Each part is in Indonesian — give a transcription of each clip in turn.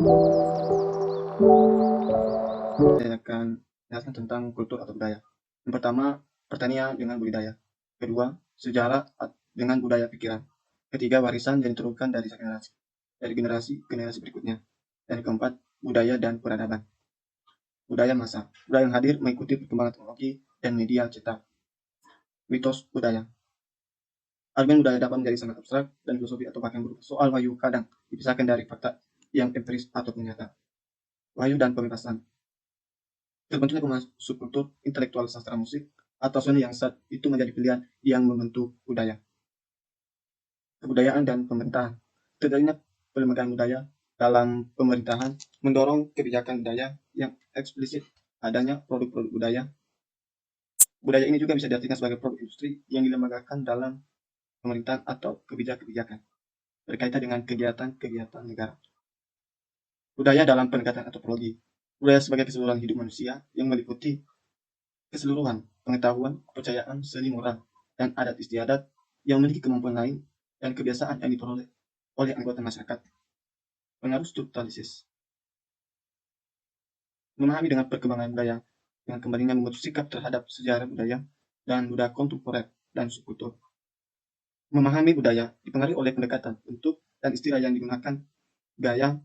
Saya akan jelaskan tentang kultur atau budaya. Yang pertama, pertanian dengan budaya. Kedua, sejarah dengan budaya pikiran. Ketiga, warisan yang diturunkan dari generasi ke generasi berikutnya. Dan keempat, budaya dan peradaban. Budaya masa. Budaya yang hadir mengikuti perkembangan teknologi dan media cetak. Mitos budaya. Argumen budaya dapat menjadi sangat abstrak dan filosofi atau bahkan berupa soal wahyu kadang dipisahkan dari fakta yang empiris atau nyata. Wahyu dan pembebasan. Terbentuknya subkultur intelektual sastra musik atau seni yang saat itu menjadi pilihan yang membentuk budaya. Kebudayaan dan pemerintahan. Terjadinya pelembagaan budaya dalam pemerintahan mendorong kebijakan budaya yang eksplisit adanya produk-produk budaya. Budaya ini juga bisa diartikan sebagai produk industri yang dilembagakan dalam pemerintahan atau kebijakan-kebijakan berkaitan dengan kegiatan-kegiatan negara. Budaya dalam pendekatan antropologi. Budaya sebagai keseluruhan hidup manusia yang meliputi keseluruhan pengetahuan, kepercayaan, seni moral, dan adat istiadat yang memiliki kemampuan lain dan kebiasaan yang diperoleh oleh anggota masyarakat. Pengaruh strukturalisis. Memahami dengan perkembangan budaya dengan kembalinya membentuk sikap terhadap sejarah budaya dan budaya kontemporer dan subkultur. Memahami budaya dipengaruhi oleh pendekatan, bentuk, dan istilah yang digunakan, gaya,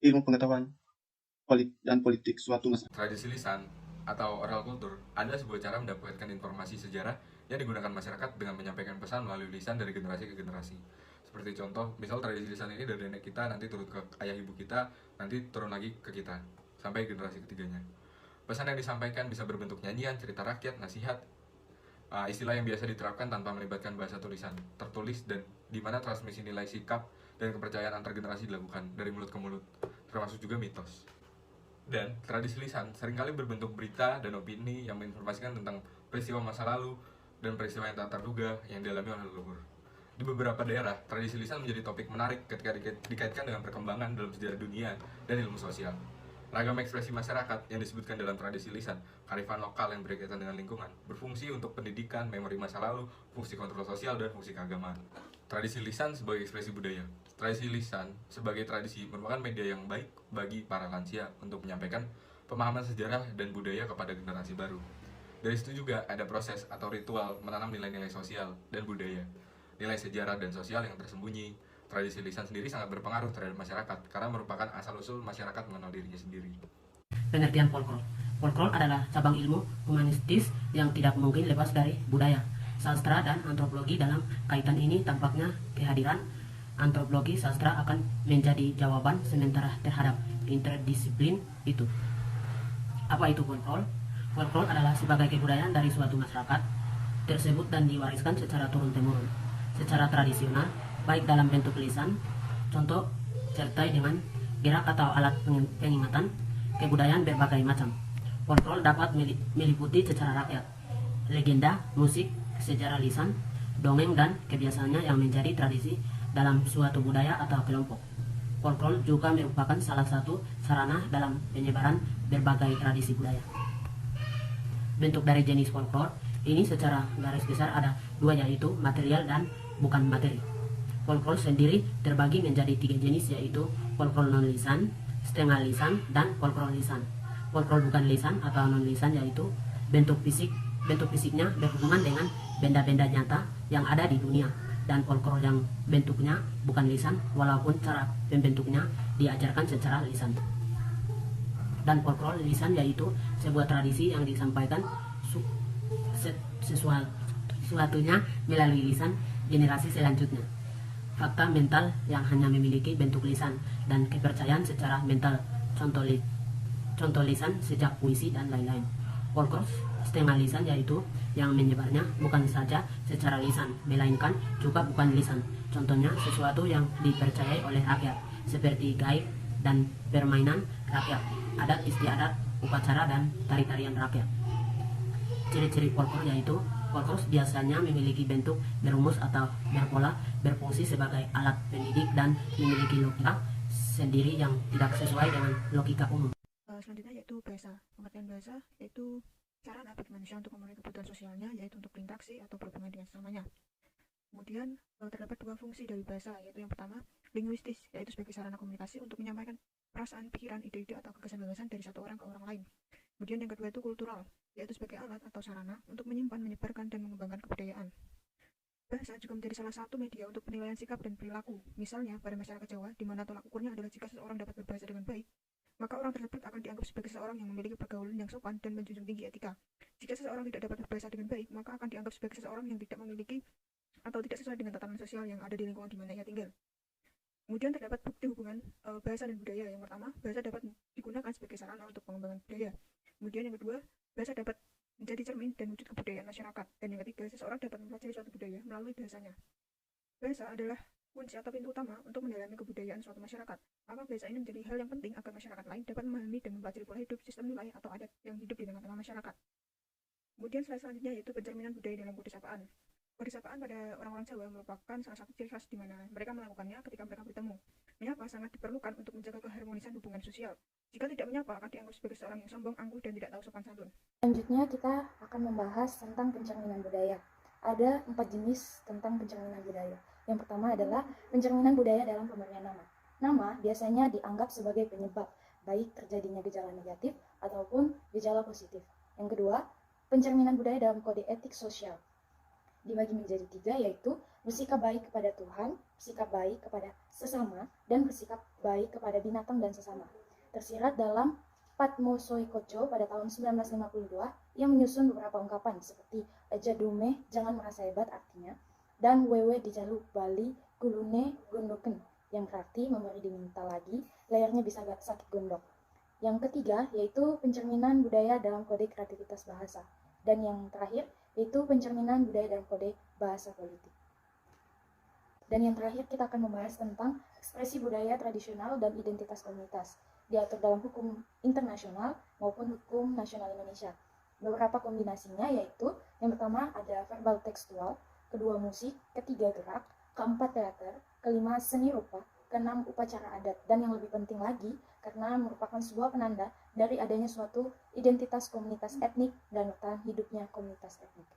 ilmu pengetahuan, dan politik suatu masyarakat. Tradisi lisan atau oral culture adalah sebuah cara mendapatkan informasi sejarah yang digunakan masyarakat dengan menyampaikan pesan melalui lisan dari generasi ke generasi. Seperti contoh, misal tradisi lisan ini dari nenek kita, nanti turun ke ayah ibu kita, nanti turun lagi ke kita, sampai generasi ketiganya. Pesan yang disampaikan bisa berbentuk nyanyian, cerita rakyat, nasihat, istilah yang biasa diterapkan tanpa melibatkan bahasa tulisan, tertulis, dan di mana transmisi nilai sikap dan kepercayaan antar generasi dilakukan dari mulut ke mulut, termasuk juga mitos. Dan tradisi lisan seringkali berbentuk berita dan opini yang menginformasikan tentang peristiwa masa lalu dan peristiwa yang tak terduga yang dialami oleh leluhur. Di beberapa daerah, tradisi lisan menjadi topik menarik ketika dikaitkan dengan perkembangan dalam sejarah dunia dan ilmu sosial. Ragam ekspresi masyarakat yang disebutkan dalam tradisi lisan, kearifan lokal yang berkaitan dengan lingkungan, berfungsi untuk pendidikan, memori masa lalu, fungsi kontrol sosial, dan fungsi keagamaan. Tradisi lisan sebagai ekspresi budaya. Tradisi lisan sebagai tradisi merupakan media yang baik bagi para lansia untuk menyampaikan pemahaman sejarah dan budaya kepada generasi baru. Dari situ juga ada proses atau ritual menanam nilai-nilai sosial dan budaya, nilai sejarah dan sosial yang tersembunyi. Tradisi lisan sendiri sangat berpengaruh terhadap masyarakat karena merupakan asal-usul masyarakat mengenal dirinya sendiri. Pengertian folklore. Folklore adalah cabang ilmu humanistis yang tidak mungkin lepas dari budaya, sastra, dan antropologi. Dalam kaitan ini tampaknya kehadiran antropologi sastra akan menjadi jawaban sementara terhadap interdisiplin itu. Apa itu folklore? Folklore adalah sebagai kebudayaan dari suatu masyarakat tersebut dan diwariskan secara turun-temurun, secara tradisional, baik dalam bentuk lisan, contoh sertai dengan gerak atau alat pengingatan, kebudayaan berbagai macam. Folklore dapat meliputi secara rakyat, legenda, musik, sejarah lisan, dongeng, dan kebiasaannya yang menjadi tradisi dalam suatu budaya atau kelompok. Folklore juga merupakan salah satu sarana dalam penyebaran berbagai tradisi budaya. Bentuk dari jenis folklore ini secara garis besar ada dua, yaitu material dan bukan materi. Folklore sendiri terbagi menjadi tiga jenis, yaitu folklore non lisan, setengah lisan, dan folklore lisan. Folklore bukan lisan atau non lisan yaitu bentuk fisiknya berhubungan dengan benda-benda nyata yang ada di dunia, dan folklore yang bentuknya bukan lisan walaupun cara pembentuknya diajarkan secara lisan. Dan folklore lisan yaitu sebuah tradisi yang disampaikan sesuatunya melalui lisan generasi selanjutnya. Fakta mental yang hanya memiliki bentuk lisan dan kepercayaan secara mental, contoh lisan sejak puisi dan lain-lain. Folklore setengah lisan yaitu yang menyebarnya bukan saja secara lisan, melainkan juga bukan lisan. Contohnya sesuatu yang dipercayai oleh rakyat, seperti gaib dan permainan rakyat, adat istiadat, upacara, dan tari-tarian rakyat. Ciri-ciri folklore yaitu folklore biasanya memiliki bentuk berumus atau berpola, berfungsi sebagai alat pendidik, dan memiliki logika sendiri yang tidak sesuai dengan logika umum. Selanjutnya yaitu bahasa. Pengertian bahasa yaitu cara bagi manusia untuk memenuhi kebutuhan sosialnya, yaitu untuk berinteraksi atau berhubungan dengan sesamanya. Kemudian terdapat dua fungsi dari bahasa, yaitu yang pertama linguistis, yaitu sebagai sarana komunikasi untuk menyampaikan perasaan, pikiran, ide-ide atau gagasan-gagasan dari satu orang ke orang lain. Kemudian yang kedua itu kultural, yaitu sebagai alat atau sarana untuk menyimpan, menyebarkan, dan mengembangkan kebudayaan. Bahasa juga menjadi salah satu media untuk penilaian sikap dan perilaku. Misalnya, pada masyarakat Jawa, di mana tolak ukurnya adalah jika seseorang dapat berbahasa dengan baik, maka orang tersebut akan dianggap sebagai seseorang yang memiliki pergaulan yang sopan dan menjunjung tinggi etika. Jika seseorang tidak dapat berbahasa dengan baik, maka akan dianggap sebagai seseorang yang tidak memiliki atau tidak sesuai dengan tatanan sosial yang ada di lingkungan di mana ia tinggal. Kemudian terdapat bukti hubungan bahasa dan budaya. Yang pertama, bahasa dapat digunakan sebagai sarana untuk pengembangan budaya. Kemudian yang kedua, bahasa dapat menjadi cermin dan wujud kebudayaan masyarakat. Dan yang ketiga, seseorang dapat mempelajari suatu budaya melalui bahasanya. Bahasa adalah kunci atau pintu utama untuk mendalami kebudayaan suatu masyarakat. Maka bahasa ini menjadi hal yang penting agar masyarakat lain dapat memahami dan mempelajari pola hidup, sistem nilai, atau adat yang hidup di tengah-tengah masyarakat. Kemudian selanjutnya yaitu pencerminan budaya dalam kode sapaan. Kode sapaan pada orang-orang Jawa merupakan salah satu ciri khas di mana mereka melakukannya ketika mereka bertemu. Menyapa sangat diperlukan untuk menjaga keharmonisan hubungan sosial. Jika tidak menyapa akan dianggap sebagai seorang yang sombong, angkuh, dan tidak tahu sopan santun. Selanjutnya kita akan membahas tentang pencerminan budaya. Ada 4 jenis tentang pencerminan budaya. Yang pertama adalah pencerminan budaya dalam pemberian nama. Nama biasanya dianggap sebagai penyebab, baik terjadinya gejala negatif ataupun gejala positif. Yang kedua, pencerminan budaya dalam kode etik sosial. Dibagi menjadi 3, yaitu bersikap baik kepada Tuhan, bersikap baik kepada sesama, dan bersikap baik kepada binatang dan sesama. Tersirat dalam Patmo Soikocho pada tahun 1952 yang menyusun beberapa ungkapan seperti Jadume, jangan merasa hebat artinya, dan Wewe dijalu Bali Gulune Gondoken yang berarti memberi diminta lagi, layarnya bisa gak sakit gondok. Yang ketiga yaitu pencerminan budaya dalam kode kreativitas bahasa. Dan yang terakhir yaitu pencerminan budaya dalam kode bahasa politik. Dan yang terakhir kita akan membahas tentang ekspresi budaya tradisional dan identitas komunitas, diatur dalam hukum internasional maupun hukum nasional Indonesia. Beberapa kombinasinya yaitu yang pertama ada verbal tekstual, kedua musik, ketiga gerak, keempat teater, kelima seni rupa, keenam upacara adat, dan yang lebih penting lagi karena merupakan sebuah penanda dari adanya suatu identitas komunitas etnik dan bertahan hidupnya komunitas etnik.